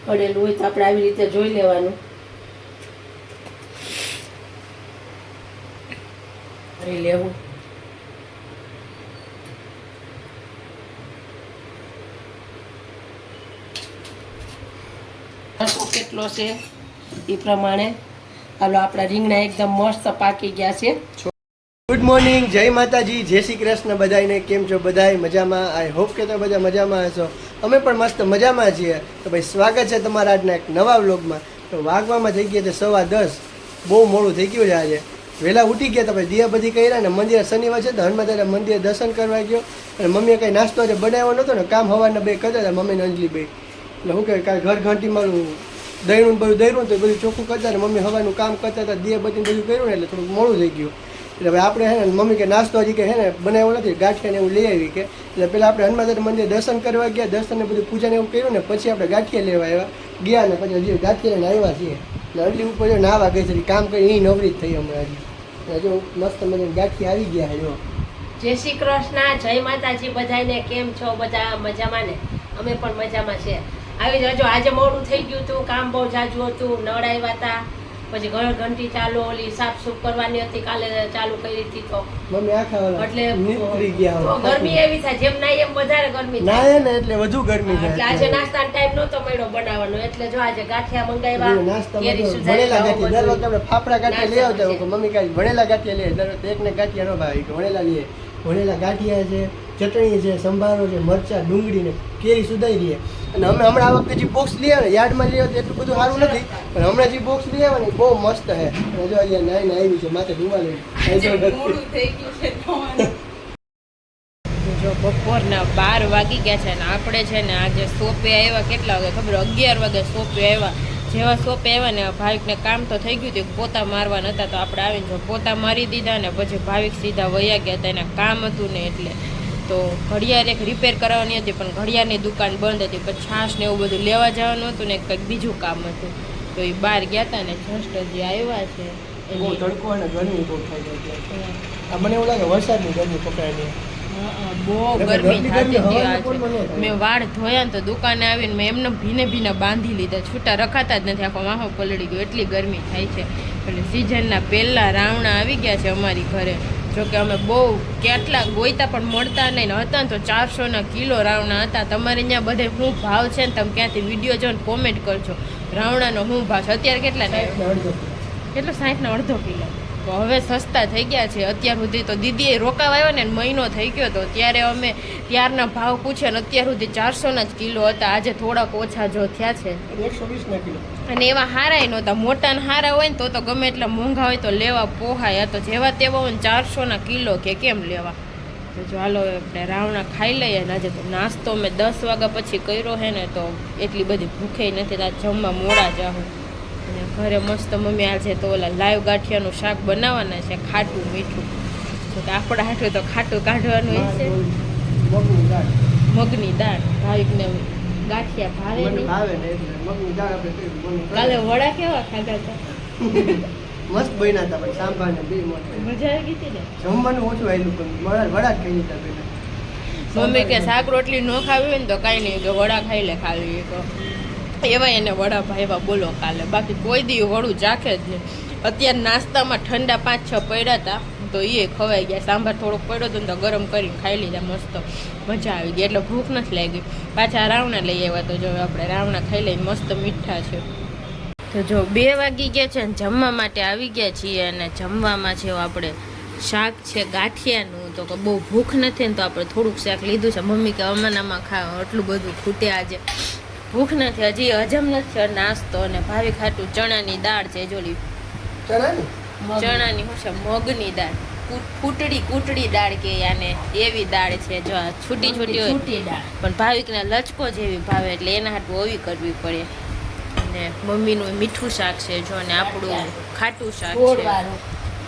પડેલું હોય તો આપણે આવી રીતે જોઈ લેવાનું. ભરી લેવું. કેટલો છે એ પ્રમાણે હાલો આપણા રીંગણા એકદમ મસ્ત પાકી ગયા છે. ગુડ મોર્નિંગ, જય માતાજી, જય શ્રી કૃષ્ણ બધાને. કેમ છો બધાય? મજામાં? આઈ હોપ કે તમે બધા મજામાં હશો. અમે પણ મસ્ત મજામાં છીએ. તો ભાઈ સ્વાગત છે તમારા આજના એક નવા વ્લોગમાં. તો વાગવામાં થઈ ગયા છે 10:15. બહુ મોડું થઈ ગયું છે આજે. વહેલા ઉઠી ગયા તો ભાઈ દિયા બધી કર્યા ને મંદિર શનિવાર છે તો હનુમાન દાદા મંદિરે દર્શન કરવા ગયો. અને મમ્મીએ કંઈ નાસ્તો આજે બનાવ્યો નહોતો ને, કામ હવારના બે કરતા હતા મમ્મીને અંજલી બે. એટલે શું કહેવાય કાંઈ ઘર ઘંટી મારું દહીણું બધું દહીણું તો બધું ચોખ્ખું કરતા ને મમ્મી હવાનું કામ કરતા હતા, દિયા બધી બધું કર્યું ને એટલે થોડુંક મોડું થઈ ગયું. એટલે ભાઈ આપણે હે ને મમ્મી કે નાસ્તો હજી કે હે ને બનાવ્યો નથી, ગાંઠિયાને એવું લઈ આવી કે. એટલે પહેલાં આપણે હનુમાન દાદા મંદિર દર્શન કરવા ગયા, દર્શનને બધું પૂજાને એવું કર્યું ને પછી આપણે ગાંઠિયા લેવા આવ્યા ગયા ને પછી હજી ગાંઠિયા લઈને આવ્યા છીએ. એટલે અંટલી ઉપર જો નાવા ગઈ છે, કામ કરી એ નવરી જ થઈ હમણાં હજી. જો મસ્ત મજાની ગાંઠિયા આવી ગયા છે. જો જય શ્રી કૃષ્ણ, જય માતાજી બધાને. કેમ છો બધા? મજામાં ને? અમે પણ મજામાં છે. આવી જજો. આજે મોડું થઈ ગયું હતું, કામ બહુ જાજુ હતું, નળ આવ્યા હતા, પછી ઘર ઘંટી ચાલુ, ઓલી સાફ સૂફ કરવાની હતી, કાલે ચાલુ કરી હતી તો મમ્મી આખા એટલે નીકળી ગયા. ગરમી એવી થાય, જેમ ના એમ વધારે ગરમી થાય ને એટલે વધુ ગરમી થાય. એટલે આજે નાસ્તાનો ટાઈમ નહોતો મળ્યો બનાવવાનો, એટલે જો આજે ગાંઠિયા મંગાવ્યા. ભણેલા ગાંઠિયા દર વખતે આપણે ફાફડા ગાંઠિયા લઈ આવતા, મમ્મી કાંઈ ભણેલા ગાંઠિયા લઈએ, દર વખતે એકને ગાંઠિયા ન ભાવે, ભણેલા લઈએ. ભણેલા ગાંઠિયા છે, ચટણી છે, સંભારો છે, મરચા, ડુંગળી ને કેરી સુધાઈ રહીએ. અને અમે હમણાં આ વખતે જે બોક્સ લઈ આવે ને યાર્ડમાં લઈ આવે એટલું બધું સારું નથી, પણ હમણાં જે બોક્સ લઈ આવે ને બહુ મસ્ત છે. અને જો અહીંયા નાઈને આવી છે માથે ધુવા લઈ. જો બપોરના 12 વાગી ગયા છે ને આપણે છે ને આજે શોપે આવ્યા. કેટલા વાગે ખબર? 11 વાગે શોપે આવ્યા. જેવા શોપે આવ્યા ને ભાવિકને કામ તો થઈ ગયું હતું, પોતા મારવા નહોતા તો આપણે આવીને જો પોતા મારી દીધા ને પછી ભાવિક સીધા વયા ગયા હતા. એના કામ હતું ને એટલે તો ઘડિયાળ એક રિપેર કરાવવાની હતી પણ ઘડિયાળની દુકાન બંધ હતી. પછી છાશ ને એવું બધું લેવા જવાનું હતું ને કંઈક બીજું કામ હતું તો એ બહાર ગયા હતા ને જસ્ટ હજી આવ્યા છે. બહુ તડકો અને ગરમી બહુ થાય છે. આ મને એવું લાગે વરસાદની ગરમી પકડાય. બહુ ગરમી થતી હતી આજે. મેં વાળ ધોયા ને તો દુકાને આવીને મેં એમને ભીને ભીને બાંધી લીધા, છૂટા રખાતા જ નથી, આખો માહો પલળી ગયો, એટલી ગરમી થાય છે. એટલે સિઝનના પહેલાં રાવણા આવી ગયા છે અમારી ઘરે. જોકે અમે બહુ કેટલા ગોઈતા પણ મળતા નહીં ને હતા ને તો 400 કિલો રાવણા હતા. તમારે ત્યાં બધે શું ભાવ છે ને તમે ક્યાંથી વિડીયો જોઈને કોમેન્ટ કરજો. રાવણાનો શું ભાવ છે અત્યારે? કેટલા કેટલો? 60 અડધો કિલો. તો હવે સસ્તા થઈ ગયા છે. અત્યાર સુધી તો દીદીએ રોકાવા આવ્યો ને મહિનો થઈ ગયો તો ત્યારે અમે ત્યારના ભાવ પૂછ્યા ને અત્યાર સુધી 400 જ કિલો હતા. આજે થોડાક ઓછા જો થયા છે 120 કિલો. અને એવા હારાય નહોતા. મોટા ને હારા હોય ને તો ગમે એટલા મોંઘા હોય તો લેવા પોહાય. તો જેવા તેવા હોય 400 કિલો કે કેમ લેવા. તો ચાલો આપણે રાવણા ખાઈ લઈએ ને. આજે તો નાસ્તો મેં 10 વાગ્યા પછી કર્યો છે ને તો એટલી બધી ભૂખે નથી. આ જમવા મોડા જાઉં. અને ઘરે મસ્ત મમ્મી આજે તો ઓલા લાઈવ ગાંઠિયાનું શાક બનાવવાના છે, ખાટું મીઠું. તો કે આપણા હાટું તો ખાટું કાઢવાનું હોય છે. મગની દાળ ભાવિકને ગાંઠિયા ભાવે નહીં. કાલે વડા કેવા ખાધા હતા? મસ્ત બન્યા હતા પણ સાંભાર ને બે મજા આવી ગઈ ને. જમવાનું ઓછું આવેલું પણ વડા જ ખાઈ લીધા પેલા. મમ્મી કે શાક રોટલી ન ખાવી હોય ને તો કાંઈ નહીં, કે વડા ખાઈ લે ખાલી. તો એવા એને વડા ભાવ્યા બોલો કાલે. બાકી કોઈ દી વડું ચાખે જ નહીં. અત્યારે નાસ્તામાં ઠંડા 5-6 પડ્યા હતા તો એ ખવાઈ ગયા. સાંભાર થોડોક પડ્યો હતો ને તો ગરમ કરીને ખાઈ લીધા. મસ્ત મજા આવી ગઈ. એટલે ભૂખ નથી લાગી. પાછા રાવણા લઈ આવ્યા તો જો આપણે રાવણા ખાઈ લઈએ. મસ્ત મીઠા છે. તો જો 2 વાગી ગયા છે ને જમવા માટે આવી ગયા છીએ. અને જમવામાં છે આપણે શાક છે ગાંઠિયાનું. તો બહુ ભૂખ નથી ને તો આપણે થોડુંક શાક લીધું છે. મમ્મી કે અમાનામાં ખાવ એટલું બધું ખૂટે આજે ભૂખ નથી. હજી હજમ નથી નાસ્તો. અને ભાવી ખાટું ચણાની દાળ છે. જોલી ચણાની શું છે? મગની દાળ, કૂટડી દાળ કે યાને એવી દાળ છે. જો છૂટી છૂટી હોય પણ ભાવિકને લચકો જેવી ભાવે એટલે એના હાટું ઓવી કરવી પડે. અને મમ્મીનું મીઠું શાક છે જો, અને આપણું ખાટું શાક છે.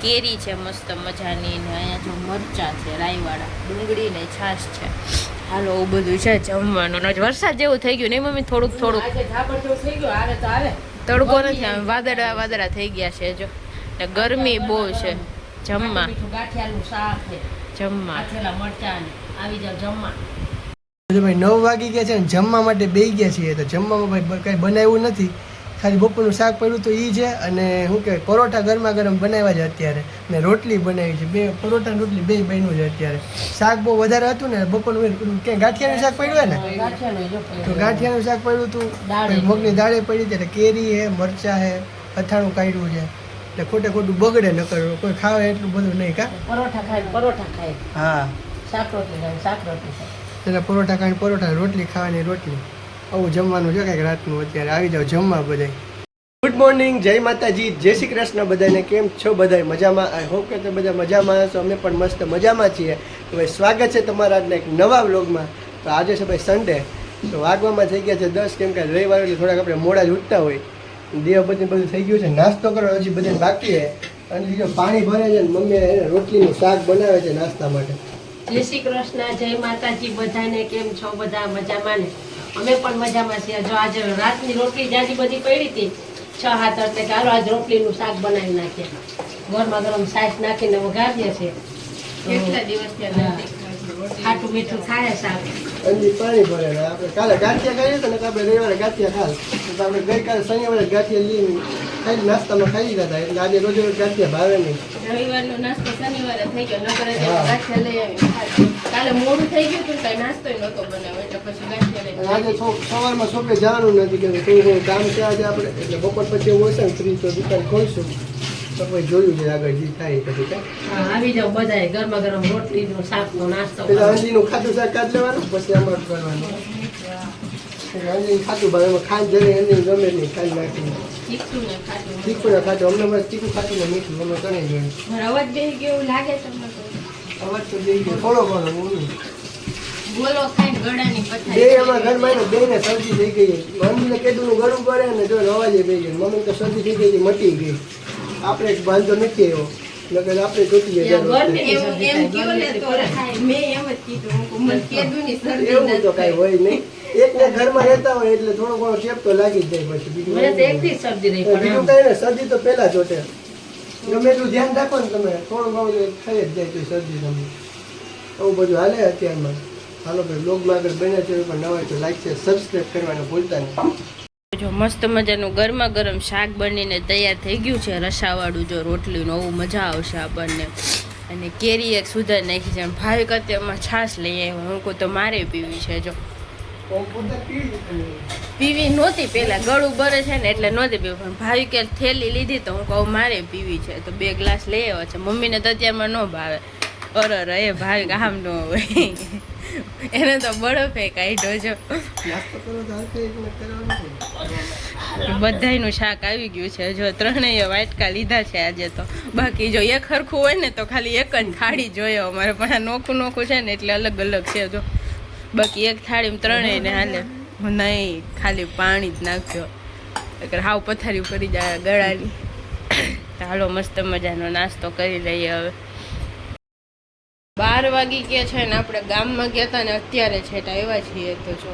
કેરી છે મસ્ત મજાની ને અહીંયા જો મરચા છે રાઈવાળા, ડુંગળી ને છાશ છે. હાલો એવું બધું છે જમવાનું. વરસાદ જેવું થઈ ગયું નહીં મમ્મી? થોડુંક તડકો નથી, વાદળા થઈ ગયા છે જો. ને ગરમી બહુ છે. જમવા ગાંઠિયાનું શાક છે, જમવા મરચા આવી જાવ જમવા. ભાઈ 9 વાગી ગયા છે ને જમવા માટે બેસી ગયા છીએ. તો જમવામાં ભાઈ કાંઈ બનાવ્યું નથી, ખાલી બપોરનું શાક પડ્યું તો એ છે. અને શું કહેવાય પરોઠા ગરમા ગરમ બનાવ્યા છે અત્યારે, ને રોટલી બનાવી છે. બે પરોઠા ને રોટલી બે બન્યું છે અત્યારે. શાક બહુ વધારે હતું ને બપોરનું, ક્યાંય ગાંઠિયાનું શાક પડ્યું ને, તો ગાંઠિયાનું શાક પડ્યું હતું. મગની દાળે પડી હતી, એટલે કેરી છે, મરચાં છે, અથાણું કાઢ્યું છે. એટલે ખોટું બગડે ન કરો, કોઈ ખાવે એટલું બધું નહીં. પરોઠા ખાય હા, શાક રોટલી એટલે પરોઠા ખાઈને પરોઠા, રોટલી ખાવાની રોટલી. આવું જમવાનું છે કાંઈક રાતનું. અત્યારે આવી જાવ જમવા બધાય. ગુડ મોર્નિંગ, જય માતાજી, જય શ્રી કૃષ્ણ બધાને. કેમ છો બધાય? મજામાં? આઈ હોપ કે તમે બધા મજામાં હશો. અમે પણ મસ્ત મજામાં છીએ. તો ભાઈ સ્વાગત છે તમારા આજના એક નવા વ્લોગમાં. તો આજે છે ભાઈ સન્ડે, તો વાગવામાં થઈ ગયા છે 10, કેમ કે રવિવાર એટલે થોડાક આપણે મોડા જ ઉઠતા હોય. દેહ બધું થઈ ગયું છે. નાસ્તો કરો હજી બધે બાકી છે. અને બીજો પાણી ભરે છે ને મમ્મી રોટલીનું શાક બનાવે છે નાસ્તા માટે. જય શ્રી કૃષ્ણ, જય માતાજી બધાને. કેમ છો બધા? મજામાં ને? અમે પણ મજામાં છીએ. જો આજે રાતની રોટલી જાજી બધી પડી હતી 6-7 અર્થે, ચાલો આજ રોટલીનું શાક બનાવી નાખીએ. ગરમા ગરમ સાસ નાખીને વઘારીએ છીએ. કેટલા દિવસ ખાટું મીઠું થાય શાક. અંજી પાણી ભરે ને આપણે કાલે ગાંઠિયા ખાઈએ તો ને આપણે રવિવારે ગાંઠિયા ખાલ. તો આપણે ગઈકાલે શનિવારે ગાંઠિયા લઈને ખાઈ નાસ્તામાં ખાઈ લીધા હતા. એટલે આજે રોજ ગાંઠિયા ભાવે નહીં. રવિવારનો નાસ્તો શનિવારે થઈ ગયો, નકર ગાંઠિયા લઈ આવી. કાલે મોડું થઈ ગયું હતું, કઈ નાસ્તો નહોતો બનાવ્યો, એટલે પછી ગાંઠિયા લઈ. અને આજે સવારમાં શોપે જવાનું નથી, કે થોડું કામ છે આજે આપણે. એટલે બપોર પછી એવું હશે ને ફ્રી તો દુકાન ખોલશું. તો પછી જોયું છે આગળ જે થાય પછી કાંઈ. આવી જાવ બધાય. ગરમા ગરમ રોટલીનું શાકનો નાસ્તો. પેલા અંજીનું ખાતું શાક કાઢ લેવાનું, પછી આમાં કરવાનું. અંજીનું ખાતું ભાવે એમાં ખાંડ જરી અંજીને ગમે નહીં, ખાંડ નાખીને તીખું ને ખાટું. તીખું ને ખાતું. અમને બસ તીખું ખાતું ને મીઠું અમે કરી જોઈએ. મારો અવાજ બેસી ગયો એવું લાગે તમને? અવાજ તો દઈ ગયો થોડો ઘણો બોલું. બોલો ખાઈને ગળાની બે પથારી. અમારા ઘરમાં ને બે ને શરદી થઈ ગઈ. મમ્મીને કીધું ગળું પડે ને જો અવાજે બે ગઈ. મમ્મી તો શરદી થઈ ગઈ, મટી ગઈ. આપણે વાંધો નથી આવ્યો, નકર આપણે જોતી જઈએ. એમ કયો ને તો થાય. મેં એમ જ કીધું, મને કીધું ની શરદી એવું તો કાંઈ હોય નહીં. એકને ઘરમાં રહેતા હોય એટલે થોડો ઘણો ચેપ તો લાગી જ જાય. પછી બીજું મને તો એકથી જ શરદી રહી પણ બીજું કાંઈ ને, શરદી તો પહેલા જોટે. ગમે એટલું ધ્યાન રાખો ને તમે, થોડું ઘણું થઈ જ જાય તો શરદી તમને. એવું બધું હાલે અત્યારમાં. હાલો ભાઈ બ્લોગમાં આગળ બન્યા છે, પણ નવા તો લાઈક છે, સબસ્ક્રાઈબ કરવાનું ભૂલતા નહીં. જો મસ્ત મજાનું ગરમા ગરમ શાક બનીને તૈયાર થઈ ગયું છે, રસાવાળું. જો રોટલીનું બહુ મજા આવશે આપણને. અને કેરી એક સુધાર નાખી છે. ભાઈ કરતે એમાં છાશ લઈ આવ્યો. હું કહું તો મારે પીવી છે. જો પીવી નહોતી પહેલાં, ગળું બરે છે ને એટલે નહોતી પીવી, પણ ભાઈ કે થેલી લીધી તો હું કહું મારે પીવી છે, તો 2 ગ્લાસ લઈ આવ્યો છે. મમ્મીને તો અત્યારમાં ન ભાવે. અરે એ ભાઈ કામ ન હોય, એને તો બરફે કાઢ્યો. જો બધાયનું શાક આવી ગયું છે. જો 3 વાટકા લીધા છે આજે તો. બાકી જો એક હરખું હોય ને તો ખાલી એક જ થાળી જોઈએ અમારે, પણ આ નોખું છે ને એટલે અલગ અલગ છે. જો બાકી એક થાળીમાં 3 ને હાલે નહીં, ખાલી પાણી જ નાખ્યો એટલે હાવ પથારી કરી જાય ગળાની. હાલો મસ્ત મજાનો નાસ્તો કરી લઈએ હવે. 12 વાગી ગયા છે ને આપણે ગામમાં ગયા હતા ને અત્યારે છેટ આવ્યા છીએ. તો જો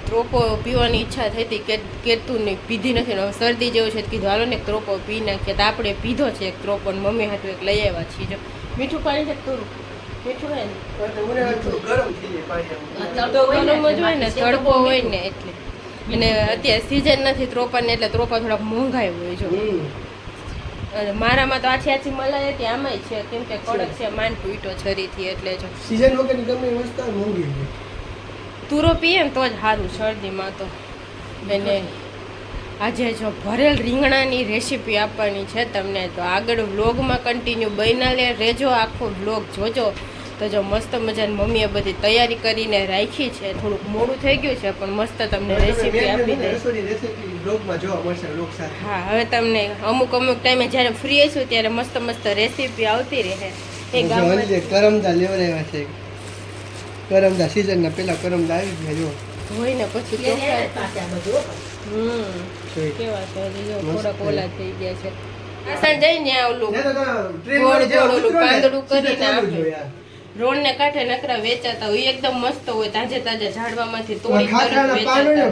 ત્રોપો પીવાની ઈચ્છા થઈ હતી, કેતું નહીં, પીધી નથી ને હવે શરદી જેવું છે, કીધું હાલો ને એક ત્રોપો પી નાખીએ. તો આપણે પીધો છે એક ત્રોપો, ને મમ્મી હાટું એક લઈ આવ્યા છીએ. જો મીઠું પાણી છે થોડું મીઠું હોય ને, ગરમ જ હોય ને, તડકો હોય ને એટલે. અને અત્યારે સિઝન નથી ત્રોપાની, એટલે ત્રોપા થોડાક મોંઘાઈ હોય. જો અને મારામાં તો આછી મલાઈ હતી, આમાંય છે, કેમ કે કડક છે, માન પીટો છરીથી. એટલે જો સીઝન વગરની ગમે વસ્તુ મોંઘી છે. તુરો પીએ ને તો જ સારું શરદીમાં તો. અને આજે જો ભરેલ રીંગણાની રેસીપી આપવાની છે તમને, તો આગળ વ્લોગમાં કન્ટિન્યુ બન્યા રહેજો, આખો વ્લોગ જોજો. તો જો મસ્ત મજાની મમ્મીએ બધી તૈયારી કરીને રાખી છે. થોડુંક મોડું થઈ ગયું છે પણ મસ્ત તમને રેસીપી આપી દે. હા, હવે તમને અમુક ટાઈમે જ્યારે ફ્રી હશું ત્યારે મસ્ત રેસીપી આવતી રહે. એ ગામમાં કરમદા લેવડાવ્યા છે. કરમદા સીઝનના પેલા કરમદા આવી ગયા જો હોય ને પછી કેવા છે જો થોડાક ઓલા થઈ ગયા છે. આસાન જઈને ઓલું ગોળ ઓલું પાંદડું કરીને આપે. રોડ ને કાંઠે નકરા વેચાતા હોય, એકદમ મસ્ત હોય, તાજે ઝાડવામાંથી તોડી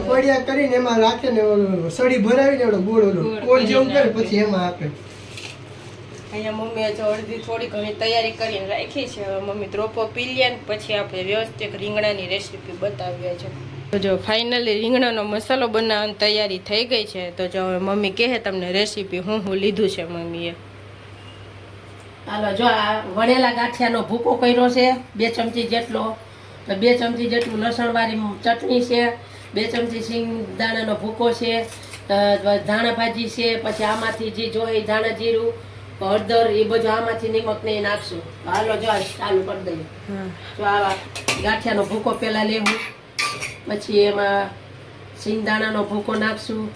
પડ્યા કરીને એમાં રાખે ને સળી ભરાવીને એવડો ગોળ ઓલો કોળ જેવું કરે પછી એમાં આપે. અહીંયા મમ્મીએ જો અડધી થોડી ઘણી તૈયારી કરીને રાખી છે. હવે મમ્મી દ્રોપો પી લે ને પછી આપણે વ્યવસ્થિત રીંગણાની રેસીપી બતાવીએ છે. તો જો ફાઇનલી રીંગણાનો મસાલો બનાવવાની તૈયારી થઈ ગઈ છે. તો જો હવે મમ્મી કહે તમને રેસીપી હું લીધું છે મમ્મીએ. હાલો જો આ વણેલા ગાંઠિયાનો ભૂકો કર્યો છે 2 ચમચી જેટલો. તો 2 ચમચી જેટલું લસણવાળી ચટણી છે, 2 ચમચી સિંગદાણાનો ભૂકો છે, ધાણા ભાજી છે, પછી આમાંથી જે જોઈએ ધાણા જીરું, હળદર એ બધું આમાંથી નિમક ને નાખશું. હાલો જો આ ચાલુ કરી દઈએ. જો આ ગાંઠિયાનો ભૂકો પહેલા લેવું, પછી એમાં સિંગદાણાનો ભૂકો નાખશું,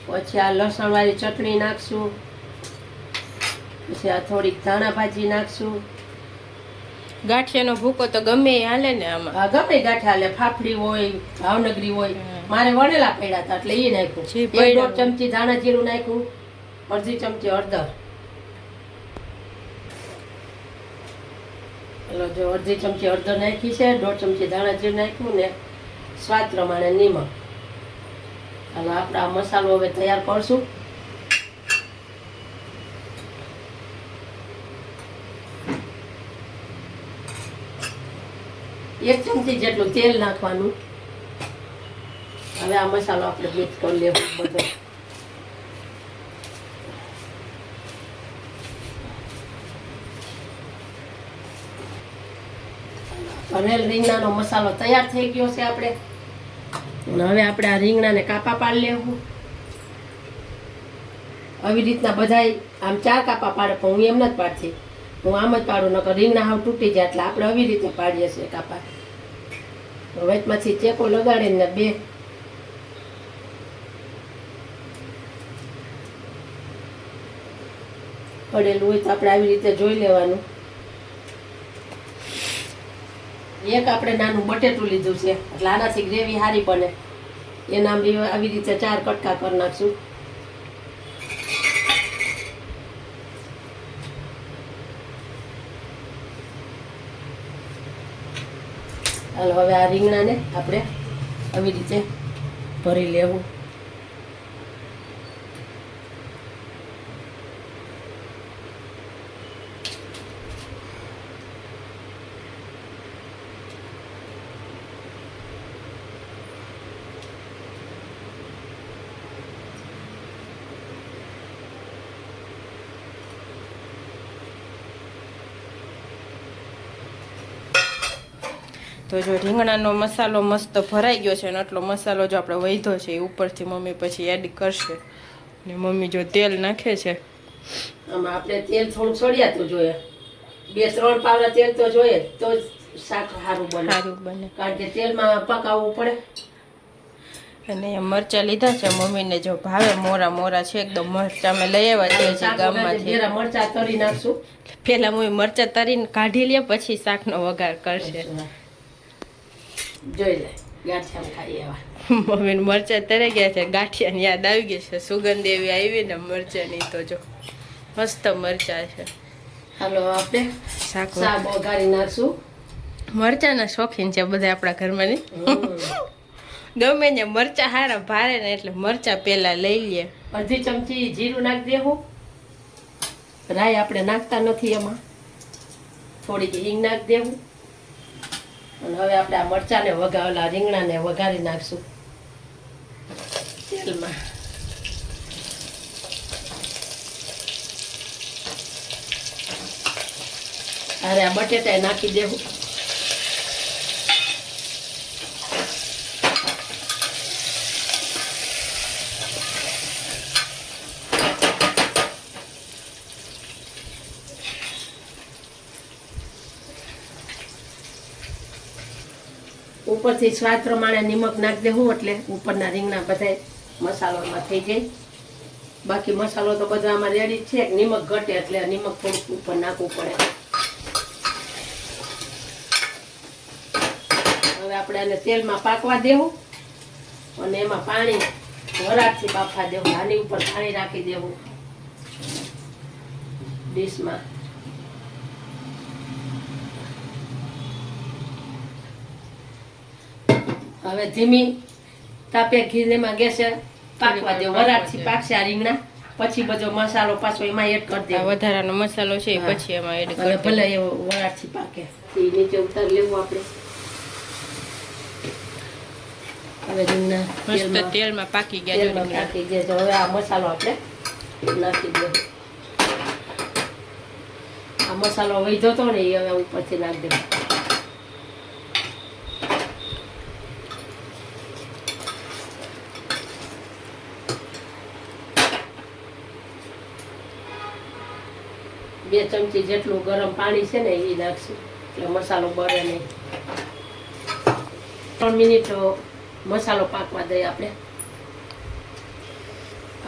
પછી આ લસણવાળી ચટણી નાખશું, પછી આ થોડીક ધાણા ભાજી નાખશું. ગાંઠિયાનો ભૂકો તો ગમે એ હાલે ને આમાં? હા ગમે ગાંઠિયા હાલે, ફાફડી હોય, ભાવનગરી હોય. મારે વણેલા પડ્યા હતા એટલે એ નાખ્યું. 1.5 ચમચી ધાણા જીરું નાખ્યું, અડધી ચમચી હળદર. એટલે જો અડધી ચમચી હળદર નાખી છે, 1.5 ચમચી ધાણા જીરું નાખ્યું ને સ્વાદ પ્રમાણે નિમક. હાલો આપણે આ મસાલો હવે તૈયાર કરશું. એક ચમચી જેટલું તેલ નાખવાનું. હવે આ મસાલો આપણે મિક્સ કરી લેવો બધો. ભરેલ રીંગણાનો મસાલો તૈયાર થઈ ગયો છે આપણે. અને હવે આપણે આ રીંગણાને કાપા પાડી લેવું. આવી રીતના બધાય આમ 4 કાપા પાડે, પણ હું એમ નથી પાડતી, હું આમ જ પાડું, નકર રીંગણા હાવ તૂટી જાય. એટલે આપણે આવી રીતે પાડીએ છીએ કાપા. વચમાંથી ચેકો લગાડીને 2 પડેલું હોય તો આપણે આવી રીતે જોઈ લેવાનું. એક આપણે નાનું બટેટું લીધું છે એટલે આનાથી ગ્રેવી સારી બને. એના આવી રીતે 4 કટકા કરી નાખશું. હાલ હવે આ રીંગણાને આપણે આવી રીતે ભરી લેવું. તો જો રીંગણાનો મસાલો મસ્ત ભરાઈ ગયો છે ને એટલો મસાલો જો આપણે વધ્યો છે એ ઉપરથી મમ્મી પછી એડ કરશે. ને મમ્મી જો તેલ નાખે છે. આમાં આપણે તેલ થોડુંક સળિયાતું જોઈએ, 2-3 પાવડા તેલ તો જોઈએ તો જ શાક સારું બને. કારણ કે તેલમાં પકાવવું પડે. અને અહીંયા મરચાં લીધા છે મમ્મીને જો ભાવે મોરા મોરા છે એકદમ. મરચાં અમે લઈ આવ્યા છીએ ગામમાંથી. મરચાં તરી નાખશું. પહેલા મમ્મી મરચાં તરીને કાઢી લે પછી શાકનો વઘાર કરશે. જોઈ લે ગાંઠિયા ખાઈ એવા. મમ્મીને મરચાં તરી ગયા છે, ગાંઠિયાની યાદ આવી ગઈ છે. સુગંધ એવી આવી ને મરચાંની. તો જો મસ્ત મરચાં છે. હાલો આપણે શાક વઘારી નાખશું. મરચાંના શોખીન છે બધા આપણા ઘરમાં ને. ગમે ને મરચાં હારા ભારે ને એટલે મરચાં પેલા લઈ લે. અડધી ચમચી જીરું નાખી દેવું. રાઈ આપણે નાખતા નથી એમાં. થોડીક હિંગ નાખી દેવું. અને હવે આપણે આ મરચાંને વઘારેલા રીંગણાને વઘારી નાખશું તેલમાં. અરે આ બટેટા નાખી દેવું. ઉપરથી સ્વાદ પ્રમાણે નિમક નાખી દેવું એટલે ઉપરના રીંગણા બધા મસાલામાં થઈ જાય. બાકી મસાલો તો બધા આમાં રેડી છે. નિમક ઘટે એટલે નિમક થોડુંક ઉપર નાખવું પડે. હવે આપણે આને તેલમાં પાકવા દેવું અને એમાં પાણી વરાળથી બાફવા દેવું. આની ઉપર પાણી રાખી દેવું ડીશમાં. હવે ધીમી તાપે ઘીમાં ગેસે પાકવા દેવું. વરાળથી પાકશે આ રીંગણા. પછી બધો મસાલો પાછો એમાં એડ કરી આ દેવો વધારાનો મસાલો છે એ હા. પછી એમાં એડ અને કરી ભલે એવો વરાળથી પાકે એ નીચે ઉતારી લેવું આપણે હવે રીંગણા મસ્ત તેલમાં પાકી ગયા જો તેલમાં રીંગણા. નાખી દેજો હવે આ મસાલો આપણે નાખી દો આ મસાલો વધ્યો હતો ને એ હવે ઉપરથી નાખી દેવો બે ચમચી જેટલું ગરમ પાણી છે ને એ નાખશું એટલે મસાલો બળે નહીં 3 મિનિટ મસાલો પાકવા દઈએ આપણે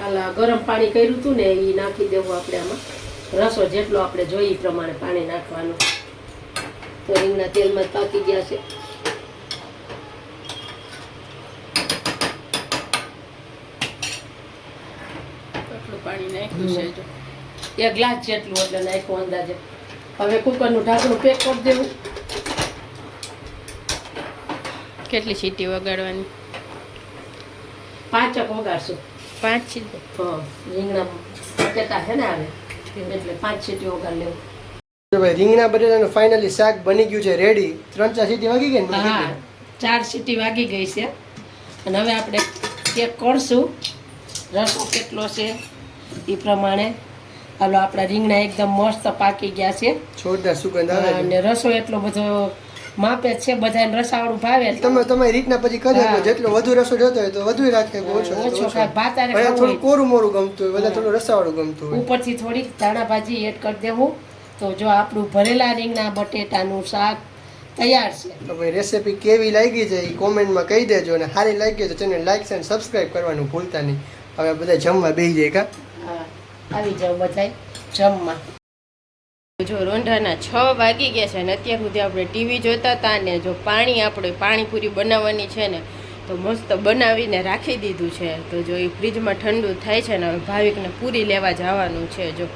હાલ ગરમ પાણી કર્યું હતું ને એ નાખી દેવું આપણે આમાં રસો જેટલો આપણે જોઈએ એ પ્રમાણે પાણી નાખવાનું તો રીંગણા તેલમાં જ પાકી ગયા છે આટલું પાણી નાખ્યું છે જો. 1 ગ્લાસ જેટલું એટલે નાખ્યું અંદાજે હવે કુકરનું ઢાંકણું પેક કરી દેવું કેટલી સીટી વગાડવાની 5 વગાડશું 5 સીટી હા રીંગણા બટેટા છે ને આવે એટલે 5 સીટી વગાડ લેવું તો ભાઈ રીંગણા બટેટાનું ફાઇનલી શાક બની ગયું છે રેડી 3-4 સીટી વાગી ગઈ ને હા 4 સીટી વાગી ગઈ છે અને હવે આપણે ચેક કરશું રસો કેટલો છે એ પ્રમાણે હાલો આપણા રીંગણા એકદમ મસ્ત પાકી ગયા છે જોરદાર સુગંધ આવે છે. અને રસો એટલો બધો માપે જ છે બધાને રસાવાળું ભાવે તમે તમારી રીતના પછી કરજો હા. જેટલો વધુ રસો જોતો હોય તો વધુ રાખે કે ઓછો હોય તો ઓછો ઓછો. ખાય ભાતારે બધા ખાવું થોડું હોય. કોરું મોરું ગમતું હોય બધા થોડું રસાવાળું ગમતું હોય ઉપરથી થોડીક ધાણા ભાજી એડ કરી દેવું તો જો આપણું ભરેલા રીંગણા બટેટાનું શાક તૈયાર છે તો ભાઈ રેસીપી કેવી લાગી છે એ કોમેન્ટમાં કહી દેજો અને સારી લાગી તો ચેનલ લાઈક અને સબસ્ક્રાઇબ કરવાનું ભૂલતા નહીં હવે બધા જમવા બેસી જાય કા હા આવી જાવ બધાય જમવા જો રોંઢાના 6 વાગી ગયા છે અને અત્યાર સુધી આપણે ટીવી જોતા હતા ને જો આપણે પાણીપુરી બનાવવાની છે ને તો મસ્ત બનાવીને રાખી દીધું છે તો જો એ ફ્રીજમાં ઠંડુ થાય છે ને હવે ભાવિકને પૂરી લેવા જવાનું છે જો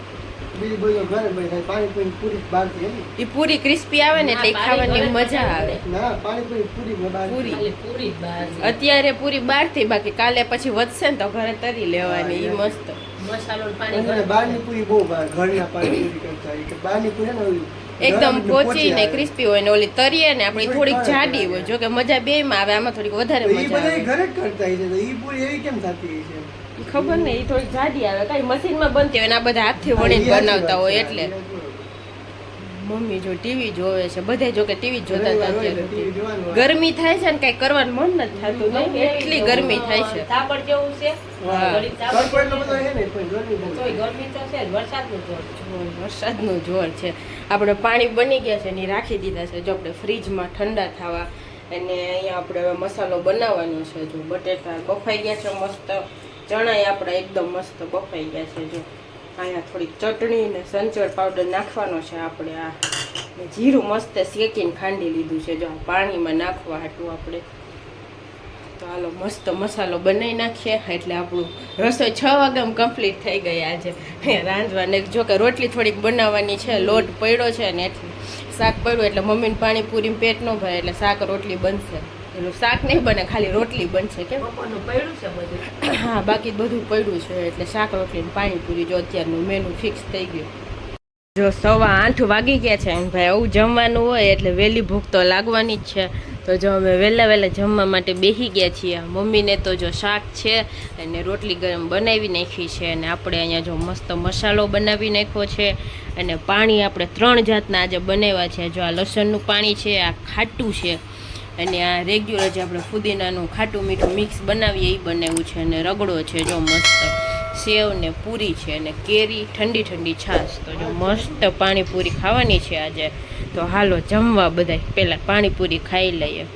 બીજી બધું ઘરે બની પાણીપુરી પૂરી બહારથી એમ. એ પૂરી ક્રિસ્પી આવે ને એટલે ઈ ખાવાની મજા આવે ના પાણીપુરી પૂરી બહાર પૂરી. ખાલી પૂરી જ બહાર છે. અત્યારે પૂરી બહારથી બાકી કાલે પછી વધશે ને તો ઘરે તરી લેવાની ઈ મસ્ત મસાલો ને પાણી મને ગરમ. બહારની પૂરી બહુ ભાવે ઘરના પાણીપુરી કરતા હોય કે બહારની પૂરી ને ઓલી એકદમ ગરમ ને પોચી ને આવે. ક્રિસ્પી હોય ને ઓલી તરીએ ને આપણી થોડીક થોડીક ભારે જાડી હોય જો કે મજા બેયમાં આવે આમાં થોડીક વધારે તો ઈ મજા બધા આવે ઘરે જ કરતા હોય છે તો ઈ પૂરી એવી કેમ થતી હોય છે ઈ ખબર ને ઈ થોડીક જાડી આવે કઈ મશીનમાં બનતી હોય ને આ બધા હાથથી વણીને હા, ઈ બનાવતા હોય સાચી એટલે વાત છે. મમ્મી જો ટીવી જોવે છે બધે જો કે ટીવી જોતા હતા રવિવાર હોય અત્યારે એટલે TV જોવાનું હોય. ગરમી થાય છે ને કઈ કરવાનું મન નથી થતું નહીં એટલી ગરમી થાય છે તાપડ જેવું છે હા. ઘડીક તાપડ તડકો એટલો બધો છે ને પણ ગરમી બહુ. તોય ગરમી તો છે જ, વરસાદનું જોર છે. વરસાદનું જોર છે આપણે પાણી બની ગયા છે ને ઈ રાખી દીધા છે જો આપણે ફ્રીજમાં ઠંડા થવા અને અહીંયા આપણે હવે મસાલો બનાવવાનો છે જો બટેટા બફાઈ ગયા છે મસ્ત ચણાઈ આપણા એકદમ મસ્ત બફાઈ ગયા છે જો અહીંયા થોડીક ચટણી ને સંચળ પાવડર નાખવાનો છે આપણે આ ને જીરું મસ્ત શેકીને ખાંડી લીધું છે જો આ પાણીમાં નાખવા હાટું આપણે તો હાલો મસ્ત મસાલો બનાવી નાખીએ એટલે આપણું રસોઈ 6 વાગ્યામાં કમ્પ્લીટ થઈ ગઈ આજે રાંધવાને જો કે રોટલી થોડીક બનાવવાની છે લોટ પડ્યો છે ને એટલે શાક પડ્યું એટલે મમ્મીને પાણીપુરી પેટ ન ભરે એટલે શાક રોટલી બનશે એનું શાક નહીં બને ખાલી રોટલી બનશે કેમ બપોરનું પડ્યું છે બધું હા બાકી બધું પડ્યું છે એટલે શાક રોટલી ને પાણીપુરી જો અત્યારનું મેનુ ફિક્સ થઈ ગયું જો 8:15 વાગી ગયા છે અને ભાઈ આવું જમવાનું હોય એટલે વહેલી ભૂખ તો લાગવાની જ છે તો જો અમે વહેલા જમવા માટે બેસી ગયા છીએ મમ્મીને તો જો શાક છે અને રોટલી ગરમ બનાવી નાખી છે અને આપણે અહીંયા જો મસ્ત મસાલો બનાવી નાખ્યો છે અને પાણી આપણે 3 જાતના આજે બનાવ્યા છે જો આ લસણનું પાણી છે આ ખાટું છે અને આ રેગ્યુલર જે આપણે ફુદીનાનું ખાટું મીઠું મિક્સ બનાવીએ એ બનાવ્યું છે અને રગડો છે જો મસ્ત સેવ ને પૂરી છે અને કેરી ઠંડી છાશ તો જો મસ્ત પાણીપુરી ખાવાની છે આજે તો હાલો જમવા બધાય પહેલાં પાણીપુરી ખાઈ લઈએ